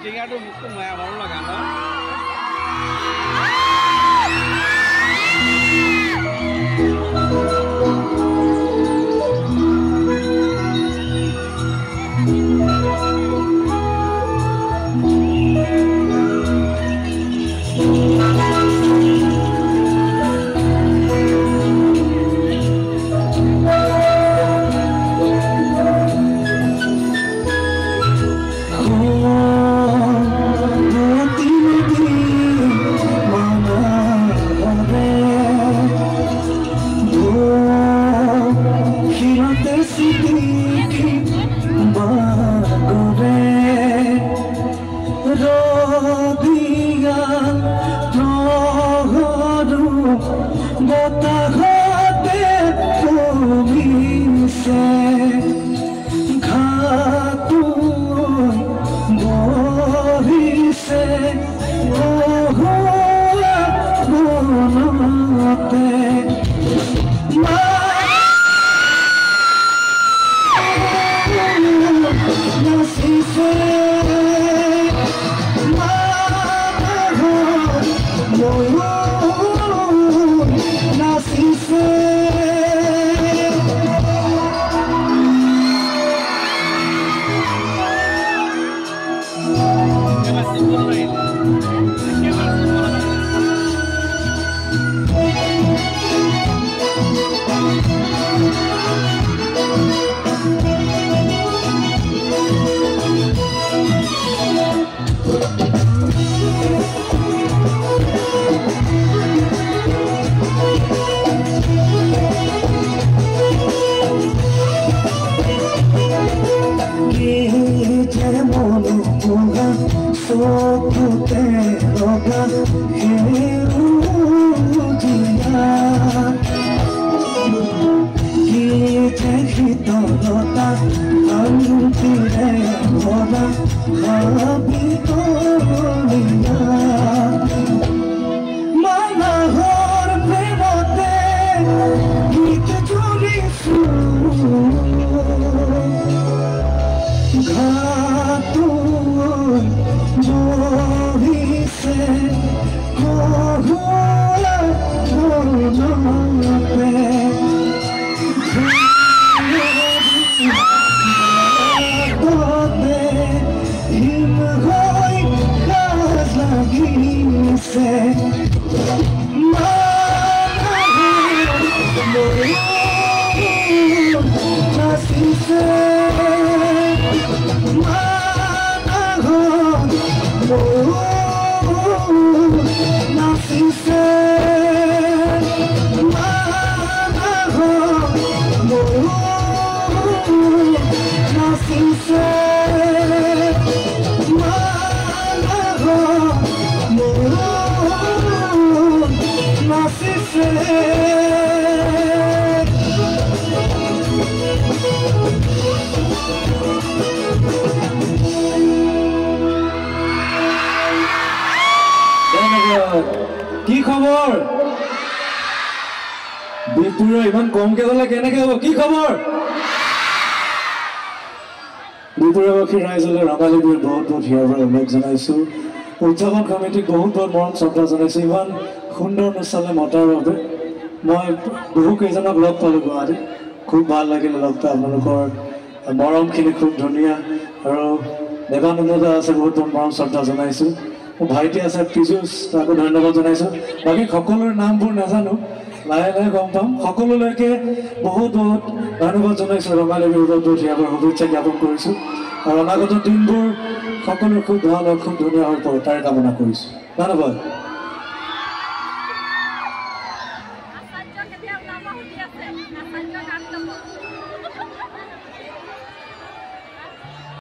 Tinggal muka maya baru lah kan? কি খবৰ বিপুৰা ইমান কমকে গলে কেনেকে হব কি খবৰ বিপুৰাবাসী ৰাইজলে ৰঙালী বিহুৰ বহুত বহুত হিয়াৰ অনুৰোধ জনাইছো উদযাপন কমিটিক বহুত বহুত মৰম শ্ৰদ্ধা জনাইছো ইমান সুন্দৰ অনুষ্ঠানে মতাৰ বাবে মই বহু কেইজনক লগ পালো গুৱাহাটীত খুব ভাল লাগিল লগ পাই আপোনালোকৰ মৰমখিনি খুব ধুনীয়া আৰু দেৱানন্দদা আছে বহুত বহুত মৰম শ্ৰদ্ধা জনাইছো মোৰ ভাইটি আছে পিজুছ তাকো ধন্যবাদ জনাইছো বাকী সকলোৰ নামবোৰ নাজানো লাহে লাহে গম পাম সকলোলৈকে বহুত বহুত ধন্যবাদ জনাইছো ৰঙালী বিহুৰ বহুত হিয়াৰ শুভেচ্ছা জ্ঞাপন কৰিছো আৰু অনাগত দিনবোৰ সকলোৰ খুব ভাল আৰু খুব ধুনীয়া হৈ পৰে তাৰ কামনা কৰিছো ধন্যবাদ আচাৰ্য কেতিয়া ওলাব সুধি আছে আচাৰ্য গান গাব